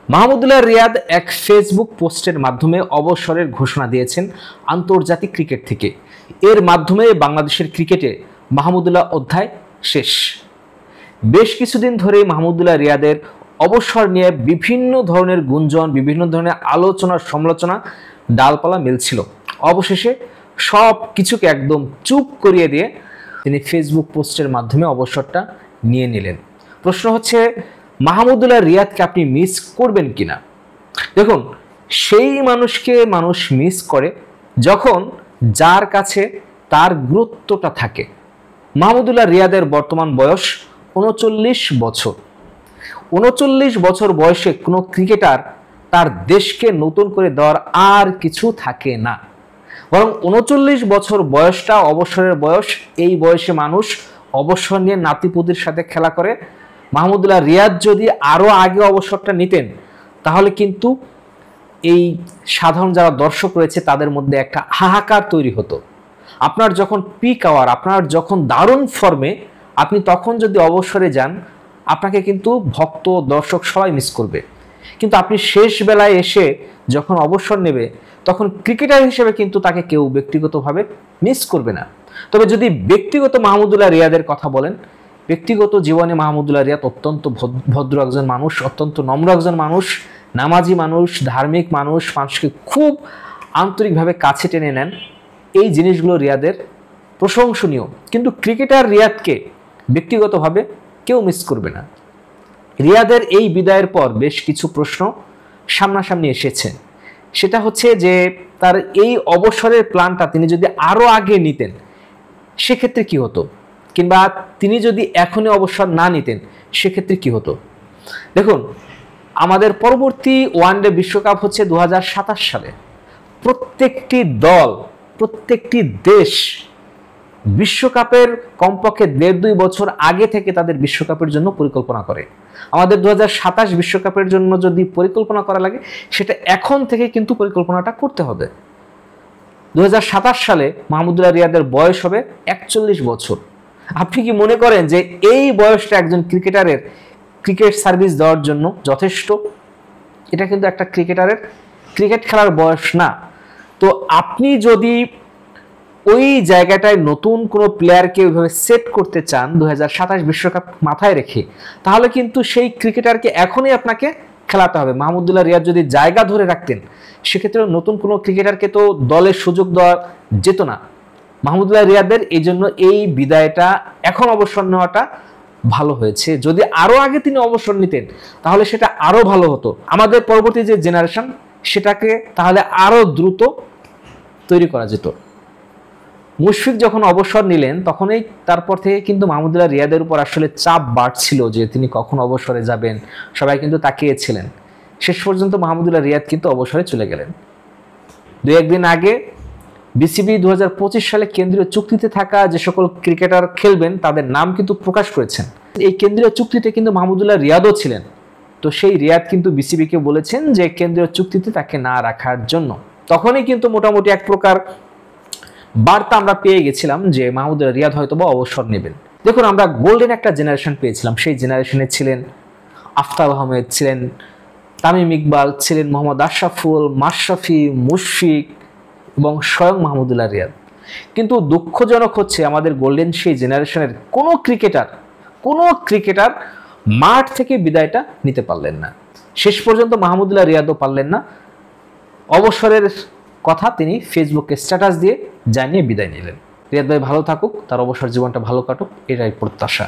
মাহমুদুল্লাহ রিয়াদ এক ফেসবুক পোস্টের মাধ্যমে অবসরের ঘোষণা দিয়েছেন আন্তর্জাতিক ক্রিকেট থেকে। এর মাধ্যমে বাংলাদেশের ক্রিকেটে মাহমুদুল্লাহ অধ্যায় শেষ। বেশ কিছুদিন ধরে মাহমুদুল্লাহ রিয়াদের অবসর নিয়ে বিভিন্ন ধরনের গুঞ্জন, বিভিন্ন ধরনের আলোচনা সমালোচনা ডালপালা মেলছিল। অবশেষে সব কিছুকে একদম চুপ করিয়ে দিয়ে তিনি ফেসবুক পোস্টের মাধ্যমে অবসরটা নিয়ে নিলেন। প্রশ্ন হচ্ছে, মাহমুদুল্লাহ রিয়াদকে আপনি মিস করবেন কিনা? দেখুন, সেই মানুষকে মানুষ মিস করে যখন যার কাছে তার গুরুত্বটা থাকে। মাহমুদুল্লাহ রিয়াদের বর্তমান বয়স ৩৯ বছর। ৩৯ বছর বয়সে কোনো ক্রিকেটার তার দেশকে নতুন করে দেওয়ার আর কিছু থাকে না, বরং ৩৯ বছর বয়সটা অবসরের বয়স। এই বয়সে মানুষ অবসর নিয়ে নাতিপুতির সাথে খেলা করে। মাহমুদুল্লাহ রিয়াদ যদি আরও আগে অবসরটা নিতেন তাহলে কিন্তু এই সাধারণ যারা দর্শক রয়েছে তাদের মধ্যে একটা হাহাকার তৈরি হতো। আপনার যখন পিক আওয়ার, আপনার যখন দারুণ ফর্মে, আপনি তখন যদি অবসরে যান, আপনাকে কিন্তু ভক্ত দর্শক সবাই মিস করবে। কিন্তু আপনি শেষ বেলায় এসে যখন অবসর নেবে, তখন ক্রিকেটার হিসেবে কিন্তু তাকে কেউ ব্যক্তিগতভাবে মিস করবে না। তবে যদি ব্যক্তিগত মাহমুদুল্লাহ রিয়াদের কথা বলেন, ব্যক্তিগত জীবনে মাহমুদুল্লাহ রিয়াদ অত্যন্ত ভদ্র একজন মানুষ, অত্যন্ত নম্র একজন মানুষ, নামাজি মানুষ, ধার্মিক মানুষ, মানুষকে খুব আন্তরিকভাবে কাছে টেনে নেন। এই জিনিসগুলো রিয়াদের প্রশংসনীয়। কিন্তু ক্রিকেটার রিয়াদকে ব্যক্তিগতভাবে কেউ মিস করবে না। রিয়াদের এই বিদায়ের পর বেশ কিছু প্রশ্ন সামনাসামনি এসেছে। সেটা হচ্ছে যে তার এই অবসরের প্ল্যানটা তিনি যদি আরও আগে নিতেন সেক্ষেত্রে কি হতো, কিংবা তিনি যদি এখনই অবসর না নিতেন সেক্ষেত্রে কি হতো। দেখুন, আমাদের পরবর্তী ওয়ানডে বিশ্বকাপ হচ্ছে 2027 সালে। প্রত্যেকটি দল, প্রত্যেকটি দেশ বিশ্বকাপের কমপক্ষে 1.5-2 বছর আগে থেকে তাদের বিশ্বকাপের জন্য পরিকল্পনা করে। আমাদের 2027 বিশ্বকাপের জন্য যদি পরিকল্পনা করা লাগে, সেটা এখন থেকে কিন্তু পরিকল্পনাটা করতে হবে। 2027 সালে মাহমুদুল্লাহ রিয়াদের বয়স হবে 41 বছর। আপনি কি মনে করেন যে এই বয়সটা একজন ক্রিকেটারের ক্রিকেট সার্ভিস দেওয়ার জন্য যথেষ্ট? এটা কিন্তু একটা ক্রিকেটারের ক্রিকেট খেলার বয়স না। তো আপনি যদি ওই জায়গাটায় নতুন কোনো প্লেয়ারকে ওইভাবে সেট করতে চান 2027 বিশ্বকাপ মাথায় রেখে, তাহলে কিন্তু সেই ক্রিকেটারকে এখনই আপনাকে খেলাতে হবে। মাহমুদুল্লাহ রিয়াদ যদি জায়গা ধরে রাখতেন, সেক্ষেত্রে নতুন কোনো ক্রিকেটারকে তো দলের সুযোগ দেওয়া যেত না। মাহমুদুল্লাহ রিয়াদের এই জন্য এই বিদায়টা, এখন অবসর নেওয়াটা ভালো হয়েছে। যদি আরও আগে তিনি অবসর নিতেন তাহলে সেটা আরও ভালো হতো। আমাদের পরবর্তী যে জেনারেশন, সেটাকে তাহলে আরও দ্রুত তৈরি করা যেত। মুশফিক যখন অবসর নিলেন, তখনই তারপর থেকে কিন্তু মাহমুদুল্লাহ রিয়াদের উপর আসলে চাপ বাড়ছিল যে তিনি কখন অবসরে যাবেন। সবাই কিন্তু তাকিয়েছিলেন। শেষ পর্যন্ত মাহমুদুল্লাহ রিয়াদ কিন্তু অবসরে চলে গেলেন। 2-1 দিন আগে বিসিবি 2025 সালে কেন্দ্রীয় চুক্তিতে থাকা যে সকল ক্রিকেটার খেলবেন তাদের নাম কিন্তু প্রকাশ করেছেন। এই কেন্দ্রীয় চুক্তিতে কিন্তু মাহমুদুল্লাহ রিয়াদও ছিলেন। তো সেই রিয়াদ কিন্তু বিসিবিকে বলেছেন যে কেন্দ্রীয় চুক্তিতে তাকে না রাখার জন্য। তখনই কিন্তু মোটামুটি এক প্রকার বার্তা আমরা পেয়ে গেছিলাম যে মাহমুদুল্লাহ রিয়াদ হয়তোবা অবসর নেবেন। দেখুন, আমরা গোল্ডেন একটা জেনারেশন পেয়েছিলাম। সেই জেনারেশনে ছিলেন আফতাব আহমেদ, ছিলেন তামিম ইকবাল, ছিলেন মোহাম্মদ আশরাফুল, মাশরাফি, মুশফিক এবং স্বয়ং মাহমুদুল্লাহ রিয়াদ। কিন্তু দুঃখজনক হচ্ছে, আমাদের গোল্ডেন সেই জেনারেশনের কোনো ক্রিকেটার মাঠ থেকে বিদায়টা নিতে পারলেন না। শেষ পর্যন্ত মাহমুদুল্লাহ রিয়াদও পারলেন না। অবসরের কথা তিনি ফেসবুকে স্ট্যাটাস দিয়ে জানিয়ে বিদায় নিলেন। রিয়াদ ভাই ভালো থাকুক, তার অবসর জীবনটা ভালো কাটুক, এটাই প্রত্যাশা।